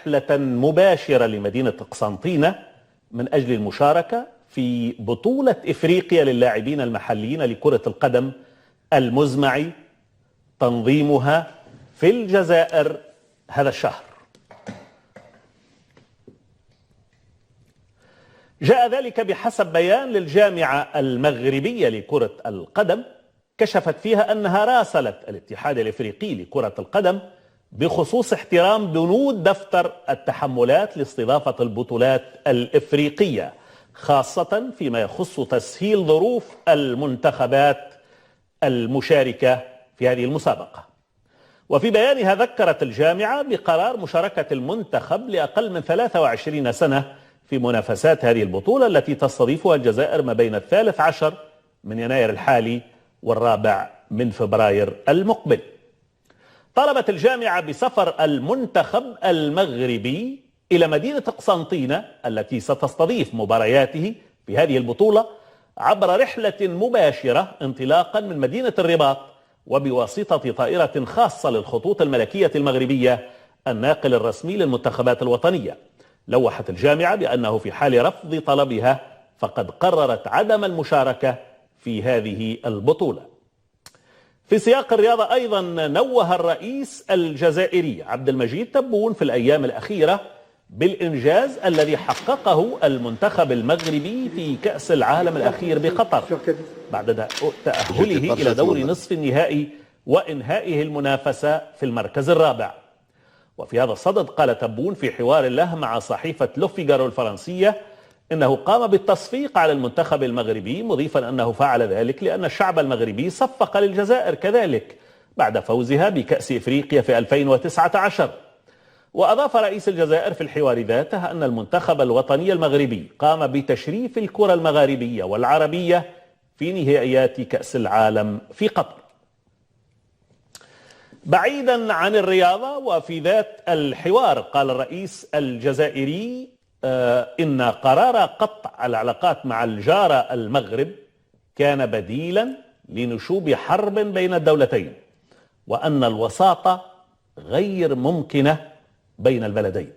رحلة مباشرة لمدينة قسنطينة من أجل المشاركة في بطولة إفريقيا للاعبين المحليين لكرة القدم المزمع تنظيمها في الجزائر هذا الشهر. جاء ذلك بحسب بيان للجامعة المغربية لكرة القدم كشفت فيها أنها راسلت الاتحاد الإفريقي لكرة القدم بخصوص احترام بنود دفتر التحملات لاستضافة البطولات الإفريقية، خاصة فيما يخص تسهيل ظروف المنتخبات المشاركة في هذه المسابقة. وفي بيانها ذكرت الجامعة بقرار مشاركة المنتخب لأقل من 23 سنة في منافسات هذه البطولة التي تستضيفها الجزائر ما بين 13 من يناير الحالي والرابع من فبراير المقبل. طلبت الجامعة بسفر المنتخب المغربي إلى مدينة قسنطينة التي ستستضيف مبارياته في هذه البطولة عبر رحلة مباشرة انطلاقا من مدينة الرباط وبواسطة طائرة خاصة للخطوط الملكية المغربية الناقل الرسمي للمنتخبات الوطنية. لوحت الجامعة بأنه في حال رفض طلبها فقد قررت عدم المشاركة في هذه البطولة. في سياق الرياضة أيضا نوه الرئيس الجزائري عبد المجيد تبون في الأيام الأخيرة بالإنجاز الذي حققه المنتخب المغربي في كأس العالم الأخير بقطر بعد تأهله إلى دور نصف النهائي وإنهائه المنافسة في المركز الرابع. وفي هذا الصدد قال تبون في حوار له مع صحيفة لو فيغارو الفرنسية إنه قام بالتصفيق على المنتخب المغربي، مضيفا أنه فعل ذلك لأن الشعب المغربي صفق للجزائر كذلك بعد فوزها بكأس إفريقيا في 2019. وأضاف رئيس الجزائر في الحوار ذاته أن المنتخب الوطني المغربي قام بتشريف الكرة المغاربية والعربية في نهائيات كأس العالم في قطر. بعيدا عن الرياضة وفي ذات الحوار قال الرئيس الجزائري إن قرار قطع العلاقات مع الجارة المغرب كان بديلا لنشوب حرب بين الدولتين، وأن الوساطة غير ممكنة بين البلدين.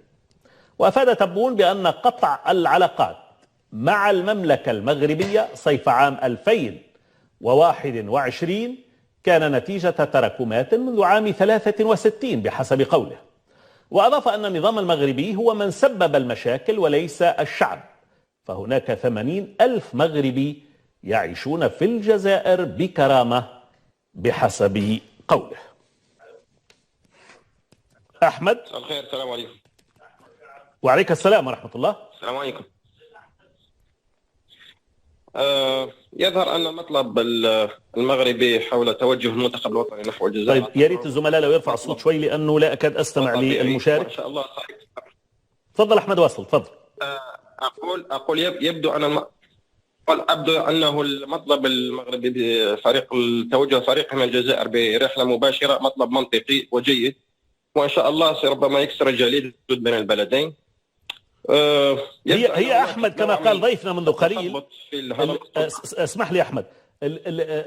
وأفاد تبون بأن قطع العلاقات مع المملكة المغربية صيف عام 2021 كان نتيجة تراكمات منذ عام 63 بحسب قوله. وأضاف أن النظام المغربي هو من سبب المشاكل وليس الشعب، فهناك 80,000 مغربي يعيشون في الجزائر بكرامة بحسب قوله. أحمد. الخير، السلام عليكم. وعليك السلام ورحمة الله. السلام عليكم. يظهر أن المطلب المغربي حول توجه المنتخب الوطني نحو الجزائر. طيب يا ريت الزملاء لو يرفع الصوت شوي لأنه لا أكاد أستمع للمشارك. ما شاء الله. تفضل أحمد واصل، تفضل. أقول يبدو أنه المطلب المغربي بفريق التوجه فريق من الجزائر برحلة مباشرة مطلب منطقي وجيد، وإن شاء الله ربما يكسر الجليد بين البلدين. هي أحمد كما قال ضيفنا منذ قليل، اسمح لي أحمد،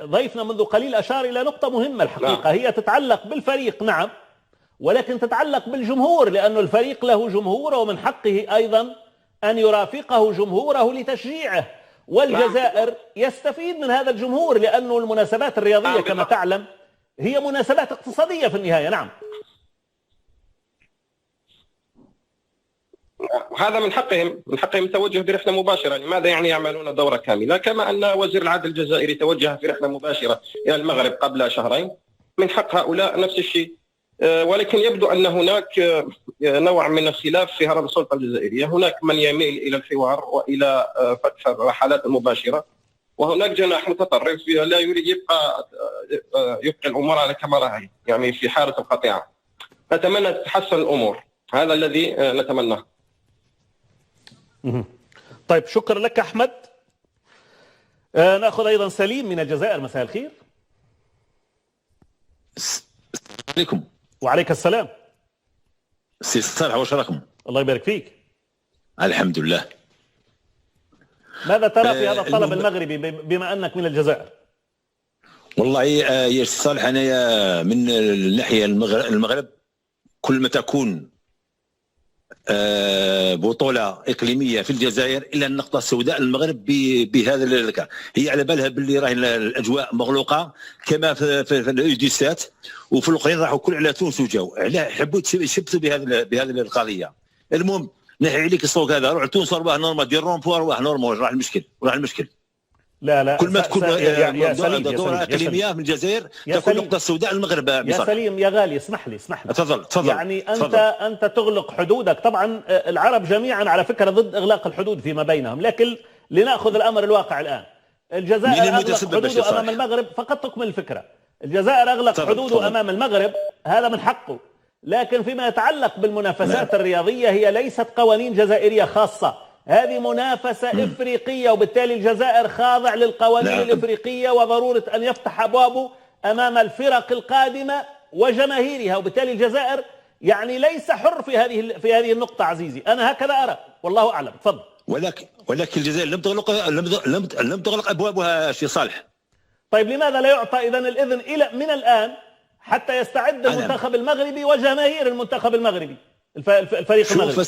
ضيفنا منذ قليل أشار إلى نقطة مهمة الحقيقة. هي تتعلق بالفريق نعم، ولكن تتعلق بالجمهور، لأن الفريق له جمهور ومن حقه أيضا أن يرافقه جمهوره لتشجيعه، والجزائر يستفيد من هذا الجمهور لأنه المناسبات الرياضية كما تعلم هي مناسبات اقتصادية في النهاية. نعم، وهذا من حقهم التوجه برحلة مباشرة. لماذا يعملون دورة كاملة؟ كما أن وزير العدل الجزائري توجه في رحلة مباشرة إلى المغرب قبل شهرين، من حق هؤلاء نفس الشيء. ولكن يبدو أن هناك نوع من الخلاف في هرم السلطة الجزائرية. هناك من يميل إلى الحوار وإلى فتح الرحلات المباشرة، وهناك جناح متطرف لا يريد يبقى الأمور على كما هي، في حالة القطيعة. نتمنى تتحسن الأمور، هذا الذي نتمناه. طيب شكرا لك أحمد. نأخذ أيضا سليم من الجزائر. مساء الخير. عليكم. وعليك السلام. سي صالح، واش راكم؟ الله يبارك فيك. الحمد لله. ماذا ترى في هذا الطلب المغربي بما أنك من الجزائر؟ والله يا سي صالح، أنا من الناحية المغرب كل ما تكون بطولة إقليمية في الجزائر إلى النقطة السوداء المغرب بهذا الذكاء. هي على بالها باللي راهي الأجواء مغلوقة كما في الأوديسات، وفي الأخرين راحوا كل على تونس وجاو علاه حبوا يشبثوا بهذه القضية. المهم نحي عليك السوق هذا، روح لتونس وروح نورمال دير رومبو وروح نورمال، راح المشكل. لا كل ما تكون دورة إقليمية من الجزائر تكون نقطة السوداء المغرب. يا سليم يا غالي اسمح لي تفضل. يعني أنت تغلق حدودك. طبعا العرب جميعا على فكرة ضد إغلاق الحدود فيما بينهم، لكن لنأخذ الأمر الواقع الآن. الجزائر أغلق حدوده أمام المغرب، فقط تكمل الفكرة. الجزائر أغلق حدوده أمام المغرب، هذا من حقه، لكن فيما يتعلق بالمنافسات الرياضية هي ليست قوانين جزائرية خاصة، هذه منافسة إفريقية، وبالتالي الجزائر خاضع للقوانين الإفريقية وضرورة أن يفتح أبوابه أمام الفرق القادمة وجماهيرها، وبالتالي الجزائر يعني ليس حر في هذه النقطة عزيزي، أنا هكذا أرى والله أعلم. تفضل. ولكن الجزائر لم تغلق أبوابها شي صالح. طيب لماذا لا يعطى إذن الإذن من الآن حتى يستعد المنتخب المغربي وجماهير المنتخب المغربي الفريق المغربي؟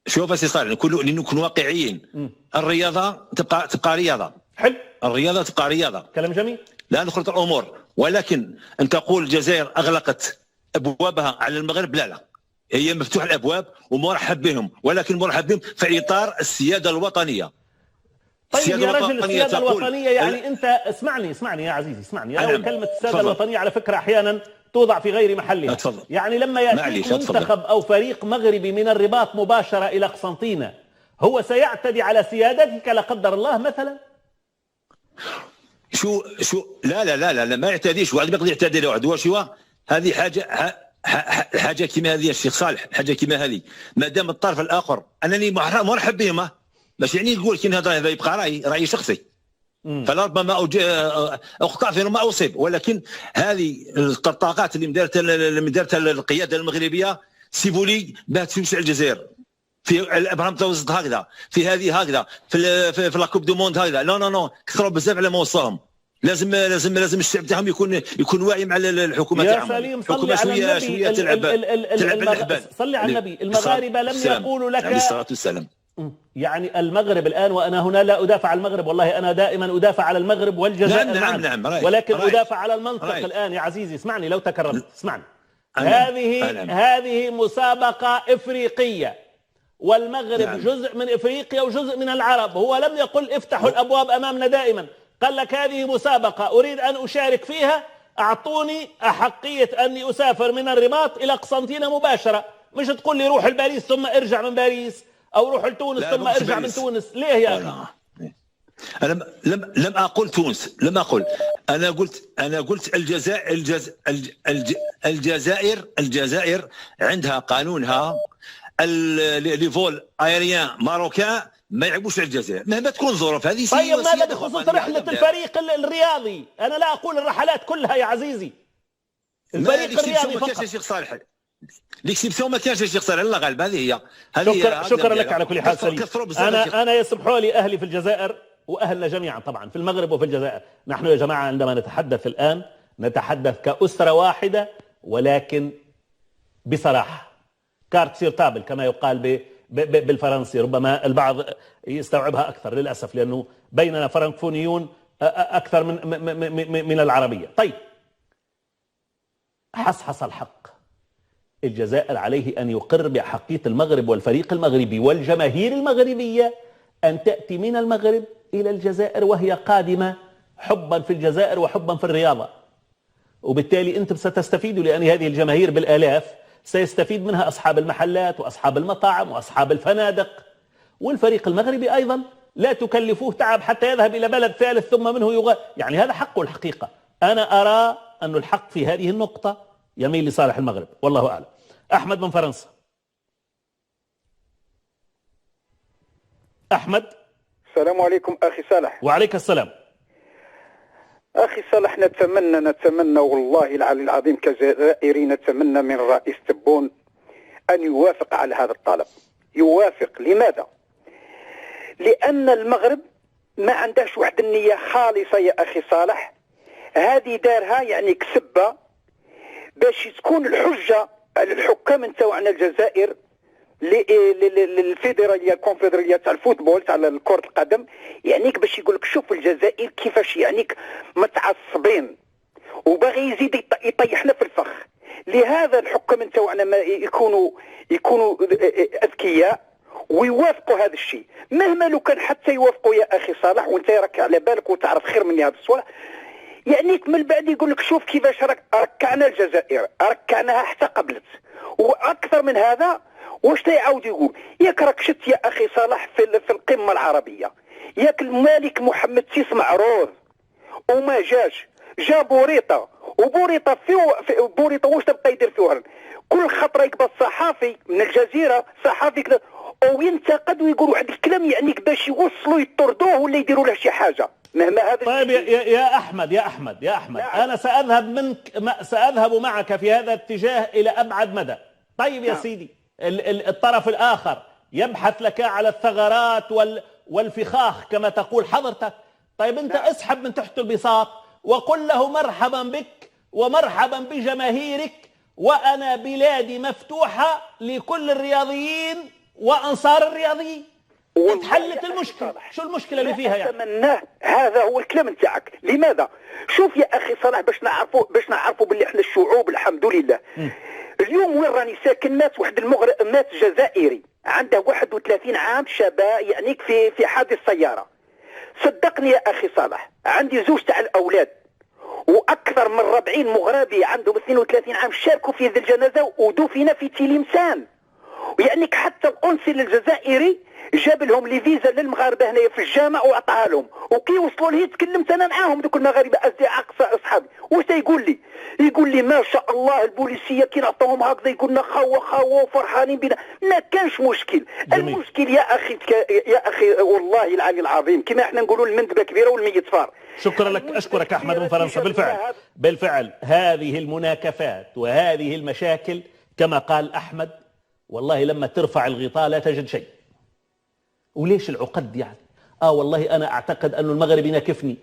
شوف سي صالح، نكون واقعيين. الرياضة تبقى رياضة. حلو. الرياضة تبقى رياضة. كلام جميل. لا نخلط الأمور، ولكن أن تقول الجزائر أغلقت أبوابها على المغرب، لا هي مفتوح الأبواب ومرحب بهم، ولكن مرحب بهم في إطار السيادة الوطنية. طيب يا رجل، السيادة الوطنية يعني أنت اسمعني يا عزيزي، اسمعني. كلمة السيادة الوطنية على فكرة أحيانا توضع في غير محلها. يعني لما يأتيك منتخب أو فريق مغربي من الرباط مباشرة إلى قسنطينة، هو سيعتدي على سيادتك لا قدر الله مثلا؟ شو لا ما يعتديش، واحد يقدر يعتدي له واحد. شو هذه حاجة كما هذه الشيخ صالح، حاجة كما هذه ما دام الطرف الآخر أنني مرحب بهم، باش يعني نقول كاين هذا يبقى رأي شخصي، فلربما اخطا في ما اصيب، ولكن هذه الطاقات اللي مدارتها القياده المغربيه سيفولي ما تمشي على الجزائر في الابرام توسط هكذا، في هذه هكذا، في لاكوب دو موند هكذا. لا كثروا بزاف على ما وصلهم. لازم الشعب تاعهم يكون واعي مع الحكومه تاعهم. يا سليم صلي على النبي. تلعب صلي على النبي. المغاربه لم يقولوا لك عليه الصلاه والسلام. يعني المغرب الآن، وأنا هنا لا أدافع عن المغرب، والله أنا دائما أدافع على المغرب والجزائر نعم ولكن أدافع على المنطق الآن. يا عزيزي اسمعني لو تكرمت، اسمعني. هذه مسابقة إفريقية، والمغرب جزء من إفريقيا وجزء من العرب. هو لم يقل افتحوا الأبواب أمامنا دائما، قال لك هذه مسابقة أريد أن أشارك فيها، أعطوني أحقية أني أسافر من الرباط إلى قسنطينة مباشرة، مش تقول لي روح لباريس ثم ارجع من باريس، أو روح لتونس ثم ارجع من تونس. ليه يا أخي؟ أنا لم أقل تونس، لم أقل. أنا قلت الجزائر عندها قانونها، لي فول ايريان ماروكان ما يعيبوش على الجزائر مهما تكون الظروف هذه. طيب ماذا بخصوص رحلة الفريق الرياضي؟ أنا لا أقول الرحلات كلها يا عزيزي، الفريق الرياضي فقط. يا شيخ صالح ليكسيبسيون ما كانش يا شيخ صالح، الله غالب هذه هي. شكرا لك على كل حال سليم. أنا يسمحوا لي أهلي في الجزائر وأهلنا جميعا طبعا في المغرب وفي الجزائر، نحن يا جماعة عندما نتحدث الآن نتحدث كأسرة واحدة، ولكن بصراحة كارت سير تابل كما يقال بالفرنسي. ربما البعض يستوعبها أكثر للأسف، لأنه بيننا فرنكفونيون أكثر من العربية. طيب حصحص الحق، الجزائر عليه أن يقر بأحقية المغرب والفريق المغربي والجماهير المغربية أن تأتي من المغرب إلى الجزائر وهي قادمة حبا في الجزائر وحبا في الرياضة، وبالتالي أنتم ستستفيدوا، لأن هذه الجماهير بالآلاف سيستفيد منها أصحاب المحلات وأصحاب المطاعم وأصحاب الفنادق، والفريق المغربي أيضا لا تكلفوه تعب حتى يذهب إلى بلد ثالث ثم منه يعني هذا حقه الحقيقة. أنا أرى أن الحق في هذه النقطة يميل لصالح المغرب والله أعلم. أحمد من فرنسا. أحمد. السلام عليكم أخي صالح. وعليك السلام. أخي صالح، نتمنى والله العلي العظيم كجزائري نتمنى من الرئيس تبون أن يوافق على هذا الطلب. يوافق. لماذا؟ لأن المغرب ما عندهش واحد النية خالصة يا أخي صالح، هذه دارها يعني كسبة باش تكون الحجة على الحكام نتاعنا الجزائر للفيدراليه الكونفدراليه تاع الفوتبول تاع كره القدم، يعنيك باش يقول لك شوف الجزائر كيفاش يعنيك متعصبين وباغي يزيد يطيحنا في الفخ. لهذا الحكام نتاعنا ما يكونوا اذكياء ويوافقوا هذا الشيء، مهما لو كان حتى يوافقوا يا اخي صالح، وانت راك على بالك وتعرف خير مني هذا الصوالح. يعنيك من بعد يقول لك شوف كيفاش ركعنا الجزائر، ركعناها حتى قبلت، واكثر من هذا واش تيعاود يقول؟ ياك راك شت يا اخي صالح في القمه العربيه، ياك الملك محمد سيس معروض وما جاش، جا بوريطه، وبوريطه بوريطه واش تبقى يدير فيها؟ كل خطره يقبض صحافي من الجزيره، صحافي كذا وينتقد ويقول واحد الكلام يعنيك باش يوصلوا يطردوه ولا يديروا له شي حاجه. مهما هذا طيب يا احمد انا ساذهب معك في هذا الاتجاه الى ابعد مدى. طيب يا سيدي، الطرف الاخر يبحث لك على الثغرات والفخاخ كما تقول حضرتك. طيب انت اسحب من تحت البساط وقل له مرحبا بك ومرحبا بجماهيرك، وانا بلادي مفتوحه لكل الرياضيين وانصار الرياضيين. اتحلت المشكله. شو المشكله اللي فيها يعني؟ اتمناه هذا هو الكلام نتاعك. لماذا؟ شوف يا اخي صلاح، باش نعرفوا باللي احنا الشعوب الحمد لله. اليوم وين راني ساكن مات جزائري عنده 31 عام، شباب يعني في حادث سياره. صدقني يا اخي صالح، عندي زوج تاع الاولاد واكثر من 40 مغربي عندهم 32 عام شاركوا في هذه الجنازه ودفن في تلمسان. ويعني حتى القنصل الجزائري جاب لهم لي فيزا للمغاربه هنايا في الجامع واعطاها لهم، وكي وصلوا لي تكلمت انا معاهم دوك المغاربه اصدقاء اصحابي. واش يقول لي ما شاء الله البوليسيه كي نعطوهم هكذا يقول لنا خاوه وفرحانين بنا، ما كانش مشكل. جميل. المشكل يا اخي والله العلي العظيم كما احنا نقولوا المندبه كبيره والميت فار. شكرا لك، اشكرك احمد من فرنسا. بالفعل هذه المناكفات وهذه المشاكل كما قال احمد، والله لما ترفع الغطاء لا تجد شيء. وليش العقد يعني؟ والله أنا أعتقد أن المغرب يناكفني،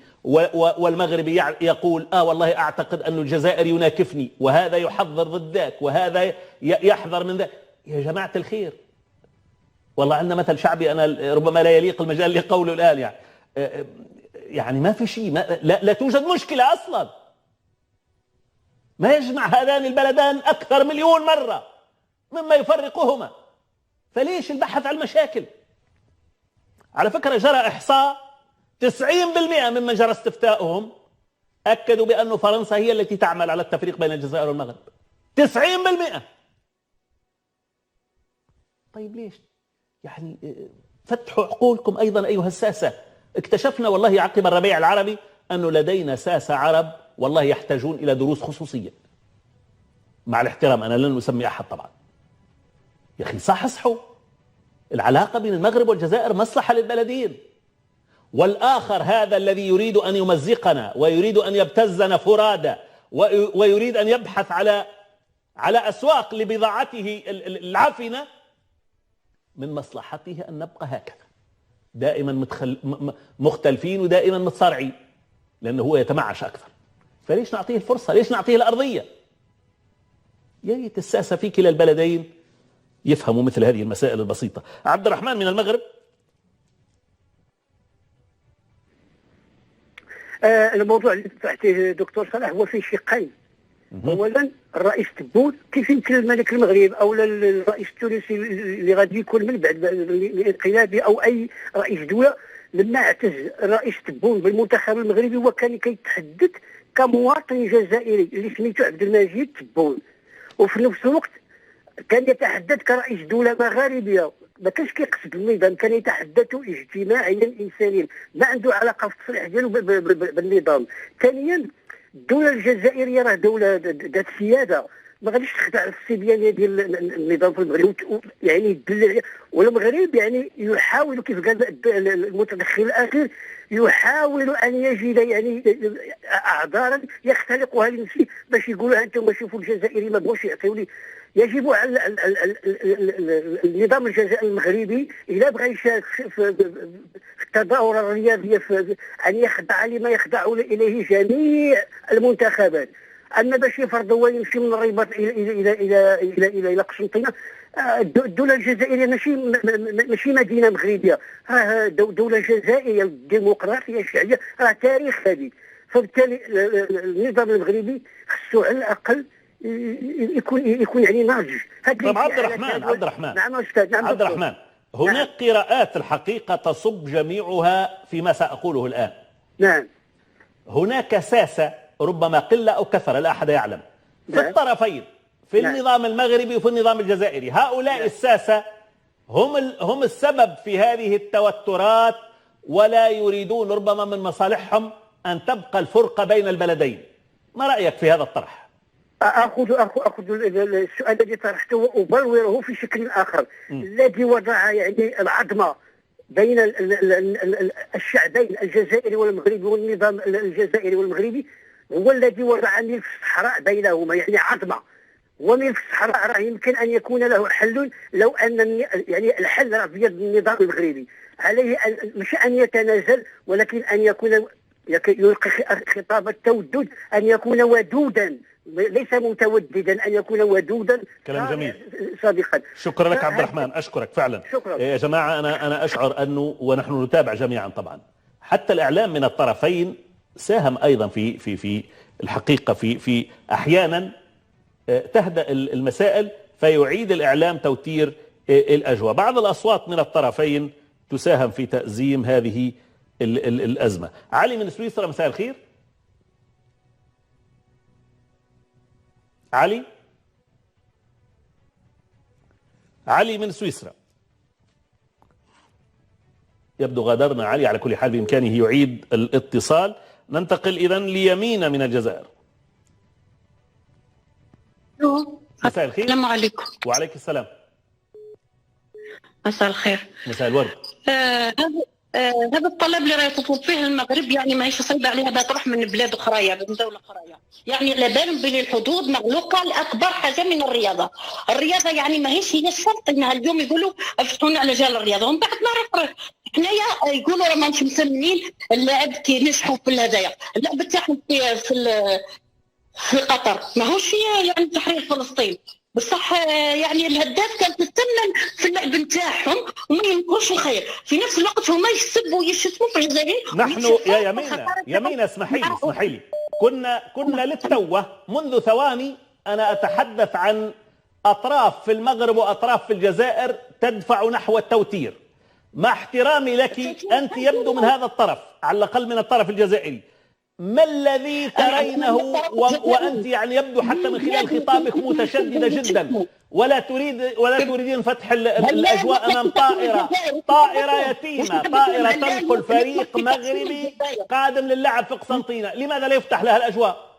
والمغربي يقول والله أعتقد أن الجزائر يناكفني، وهذا يحضر ضد ذاك وهذا يحذر من ذاك. يا جماعة الخير، والله عندنا مثل شعبي أنا ربما لا يليق المجال لقوله الآن يعني ما في شيء، لا توجد مشكلة أصلا. ما يجمع هذان البلدان أكثر مليون مرة مما يفرقهما، فليش البحث عن المشاكل؟ على فكرة جرى إحصاء 90% ممن جرى استفتاؤهم أكدوا بأن فرنسا هي التي تعمل على التفريق بين الجزائر والمغرب. 90%. طيب ليش؟ يعني فتحوا عقولكم أيضا أيها الساسة. اكتشفنا والله عقب الربيع العربي أنه لدينا ساسة عرب والله يحتاجون إلى دروس خصوصية، مع الاحترام أنا لن أسمي أحد طبعا. يا أخي صحوا، العلاقة بين المغرب والجزائر مصلحة للبلدين. والآخر هذا الذي يريد أن يمزقنا ويريد أن يبتزنا فرادى ويريد أن يبحث على أسواق لبضاعته العفنة، من مصلحته أن نبقى هكذا دائما مختلفين ودائما متصارعين، لأنه هو يتمعش أكثر. فليش نعطيه الفرصة؟ ليش نعطيه الأرضية؟ يا ريت الساسة في كلا البلدين يفهموا مثل هذه المسائل البسيطة. عبد الرحمن من المغرب. الموضوع اللي فتحته دكتور صلاح هو فيه شقين. اولا الرئيس تبون كيف يمكن الملك المغرب او الرئيس التونسي اللي غادي يكون من بعد الانقلاب او اي رئيس دوله، لما اعتز الرئيس تبون بالمنتخب المغربي هو كان كيتحدث كمواطن جزائري اللي سميتو عبد المجيد تبون، وفي نفس الوقت كان يتحدث كرئيس دولة مغاربية، ما كانش كيقصد النظام، كان يتحدث اجتماعيا انسانيا، ما عنده علاقه في التصريح ديالو بالنظام. ثانيا الدولة الجزائرية راه دولة ذات سيادة، ما غاديش تخدع الصبيانية ديال النظام في المغرب يعني يدل. والمغرب يعني يحاول كيف قال المتدخل الأخير يحاول أن يجد يعني أعذارا يختلقها لنفسه باش يقولوا أنتم شوفوا الجزائري ما بغوش يعطيوا لي. يجب على النظام الجزائري المغربي إذا بغى يشارك في التظاهرة الرياضية أن يخضع لما يخضع إليه جميع المنتخبات. أما باش يفرضوا ويمشي من الرباط إلى قسنطينة، الدوله الجزائريه ماشي مدينه مغربيه، راه دوله جزائريه ديمقراطيه شعبيه، راه تاريخ هذه. فبالتالي النظام المغربي خصو على الاقل يكون يعني ناضج. طب عبد الرحمن نعم استاذ. نعم عبد الرحمن، هناك قراءات الحقيقه تصب جميعها فيما ساقوله الان. نعم. هناك ساسه ربما قله او كثره لا احد يعلم في الطرفين، في النظام المغربي وفي النظام الجزائري. هؤلاء الساسة هم السبب في هذه التوترات، ولا يريدون ربما من مصالحهم أن تبقى الفرقة بين البلدين. ما رأيك في هذا الطرح؟ أخذ السؤال الذي طرحته وأبلوره في شكل آخر. الذي وضع يعني العظمة بين الشعبين الجزائري والمغربي والنظام الجزائري والمغربي هو الذي وضع ملف الصحراء بينهما، يعني عظمة. وملف الصحراء راه يمكن ان يكون له حل لو ان يعني الحل راه في يد النظام المغربي. عليه مش ان يتنازل، ولكن ان يكون يلقي خطاب التودد، ان يكون ودودا ليس متوددا، ان يكون ودودا. كلام جميل صادقا. شكرا لك عبد الرحمن، اشكرك فعلا. شكرا يا جماعه، انا اشعر انه ونحن نتابع جميعا طبعا، حتى الاعلام من الطرفين ساهم ايضا في الحقيقه في احيانا تهدأ المسائل فيعيد الإعلام توتير الأجواء. بعض الأصوات من الطرفين تساهم في تأزيم هذه الأزمة. علي من سويسرا، مساء الخير. علي من سويسرا، يبدو غادرنا علي. على كل حال بإمكانه يعيد الاتصال. ننتقل إذن ليمينة من الجزائر. مساء الخير. السلام عليكم. وعليك السلام. مساء الخير. مساء الورد. هذا الطلب اللي راه يطلب فيه المغرب يعني ماهيش صعيبه عليها باه تروح من بلاد اخرى، من دوله اخرى. يعني على بالهم بلي الحدود مغلوقه لاكبر حاجه من الرياضه. الرياضه يعني ماهيش هي الشرط انها اليوم يقولوا افتحونا على جال الرياضه ومن بعد ما راح حنايا يقولوا راه ماناش مسمنين اللاعب كي نجحوا في هذايا. اللعب تاعهم في قطر ماهوش يعني تحرير فلسطين، بصح يعني الهداف كان تستنى في اللعب نتاعهم وما ينكرش الخير. في نفس الوقت هما يسبوا ويشتموا في الجزائريين. نحن يا يمينة اسمحي لي كنا للتوه منذ ثواني انا اتحدث عن اطراف في المغرب واطراف في الجزائر تدفع نحو التوتير. مع احترامي لك، انت يبدو من هذا الطرف على الاقل من الطرف الجزائري. ما الذي ترينه وأنت يعني يبدو حتى من خلال خطابك متشددة جدا، ولا تريدين فتح الأجواء أمام طائرة يتيمة، طائرة تنقل فريق مغربي قادم للعب في قسنطينة، لماذا لا يفتح لها الأجواء؟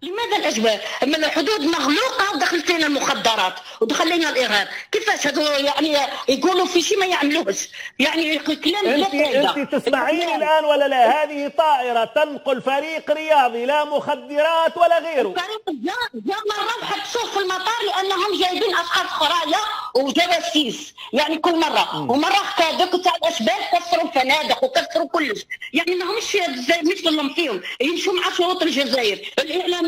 لماذا الأجواء؟ من الحدود مغلوقة ودخلت لنا المخدرات ودخل لنا الإرهاب. كيفاش هذو يعني يقولوا في شيء ما يعملوش؟ يعني كلام لا فائدة. أنت تسمعيني الآن ولا لا؟ هذه طائرة تنقل فريق رياضي، لا مخدرات ولا غيره. الفريق جاء مرة وحبسوه في المطار لأنهم جايبين أشخاص خرايا وجواسيس، يعني كل مرة ومرة ذوك تاع الأشبال كسروا الفنادق وكسروا كلش. يعني ماهمش مثلهم فيهم، يمشوا مع شروط الجزائر. الإعلام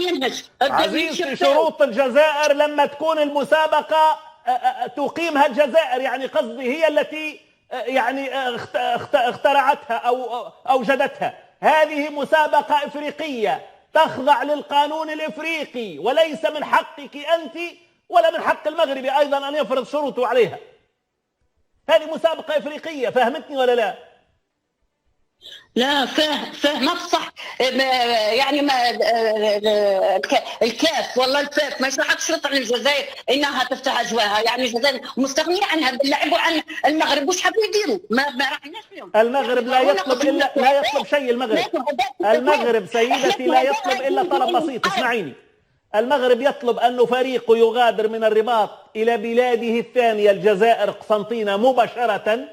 عزيزتي، شروط الجزائر لما تكون المسابقة تقيمها الجزائر، يعني قصدي هي التي يعني اخترعتها أو أوجدتها. هذه مسابقة إفريقية تخضع للقانون الإفريقي، وليس من حقك أنت ولا من حق المغربي أيضا أن يفرض شروطه عليها. هذه مسابقة إفريقية، فهمتني ولا لا؟ لا فاهمة صح. يعني ما الكاف والله الفاف ما راح تشرط على الجزائر انها تفتح اجواها. يعني الجزائر مستغنيه عنها، باللعب عن المغرب واش حابين يديروا؟ ما رحناش فيهم. المغرب لا يطلب شيء. المغرب سيدتي لا يطلب الا طلب بسيط. اسمعيني، المغرب يطلب أنه فريق يغادر من الرباط إلى بلاده الثانية الجزائر قسنطينة مباشرة،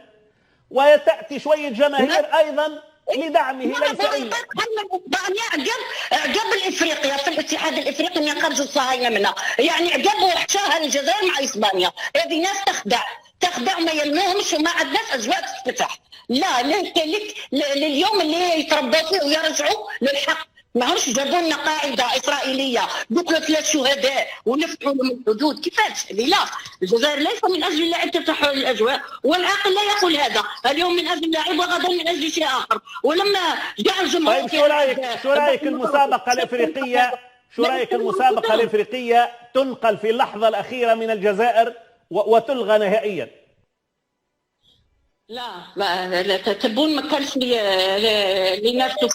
وتأتي شوية جماهير أيضا لدعمه. ليس إلا قبل إفريقيا في الاتحاد الإفريقي اللي خرجوا الصهاينة منها، يعني عقبوا وحشاها الجزائر مع إسبانيا. هذه ناس تخدع ما يلموهمش وما عندناش أجواء تفتح. لا لليوم اللي يتربوا فيه ويرجعوا للحق ماهوش جابوا لنا قاعده اسرائيليه دوك 3 شهداء ونفتحوا لهم الحدود. كيفاش هذه؟ لا، الجزائر ليس من اجل اللاعب تفتح الاجواء، والعاقل لا يقول هذا. اليوم من اجل اللاعب وغدا من اجل شيء اخر. ولما جاء الجمهور طيب شو رايك المسابقه الافريقيه؟ شو رايك المسابقه الافريقيه تنقل في اللحظه الاخيره من الجزائر وتلغى نهائيا؟ لا تبون ما كانش اللي نفسه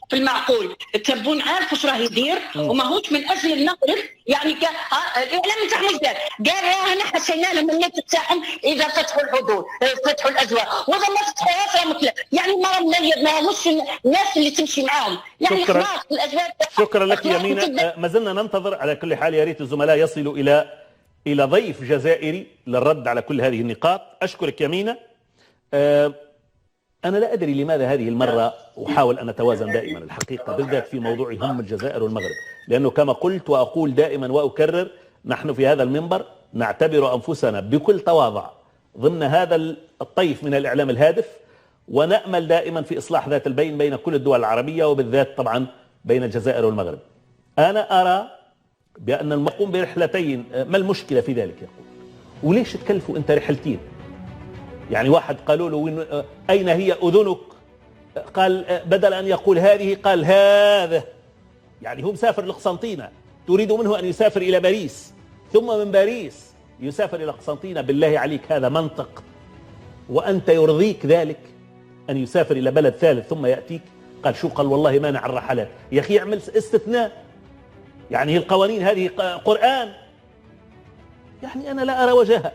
في المعقول. تبون عارف واش راه يدير وماهوش من اجل المغرب. يعني الاعلام نتاعهم قال احنا حسينا لهم النت تاعهم اذا فتحوا الحدود فتحوا الاجواء، واذا ما فتحوهاش يعني ماهوش الناس اللي تمشي معاهم. يعني خلاص الاجواء. شكرا لك يمينة. ما زلنا ننتظر. على كل حال يا ريت الزملاء يصلوا الى ضيف جزائري للرد على كل هذه النقاط. اشكرك يمينة. أنا لا أدري لماذا هذه المرة أحاول أن أتوازن دائما الحقيقة، بالذات في موضوع هم الجزائر والمغرب، لأنه كما قلت وأقول دائما وأكرر، نحن في هذا المنبر نعتبر أنفسنا بكل تواضع ضمن هذا الطيف من الإعلام الهادف، ونأمل دائما في إصلاح ذات البين بين كل الدول العربية وبالذات طبعا بين الجزائر والمغرب. أنا أرى بأن المقوم برحلتين ما المشكلة في ذلك؟ يقول وليش تكلفوا أنت رحلتين؟ يعني واحد قالوا له أين هي أذنك؟ قال بدل أن يقول هذه قال هذا. يعني هو مسافر لقسنطينة، تريد منه أن يسافر إلى باريس، ثم من باريس يسافر إلى قسنطينة. بالله عليك هذا منطق؟ وأنت يرضيك ذلك أن يسافر إلى بلد ثالث ثم يأتيك؟ قال شو؟ قال والله مانع الرحلات. يا أخي اعمل استثناء، يعني القوانين هذه قرآن. يعني أنا لا أرى وجهها.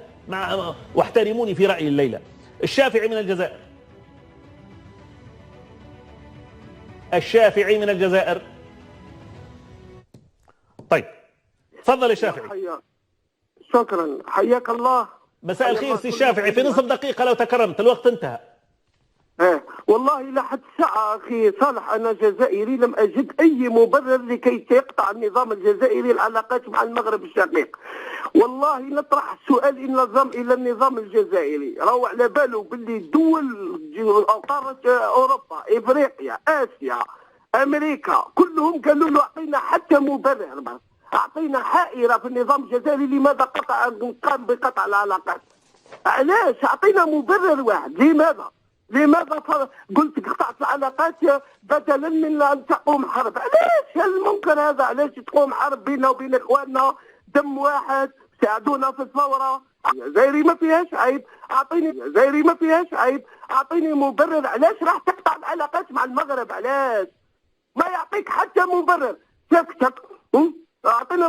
واحترموني في رأيي الليلة. الشافعي من الجزائر. الشافعي من الجزائر. طيب تفضل يا شافعي. شكرا، حياك الله. مساء الخير سي الشافعي، في نصف دقيقة لو تكرمت، الوقت انتهى. والله لحد الساعة أخي صالح أنا جزائري لم أجد أي مبرر لكي يقطع النظام الجزائري العلاقات مع المغرب الشقيق. والله نطرح السؤال إلى النظام الجزائري، راهو على باله باللي دول قارة أوروبا إفريقيا آسيا أمريكا كلهم قالوا له أعطينا حتى مبرر، بس أعطينا حائرة في النظام الجزائري لماذا قام بقطع العلاقات. علاش؟ أعطينا مبرر واحد. لماذا قلت قطعت العلاقات بدلا من ان تقوم حرب؟ علاش؟ هل ممكن هذا؟ علاش تقوم حرب بيننا وبين اخواننا دم واحد؟ ساعدونا في الثوره. جزائري ما فيهاش عيب، اعطيني مبرر علاش راح تقطع العلاقات مع المغرب. علاش؟ ما يعطيك حتى مبرر. سكتك. اعطينا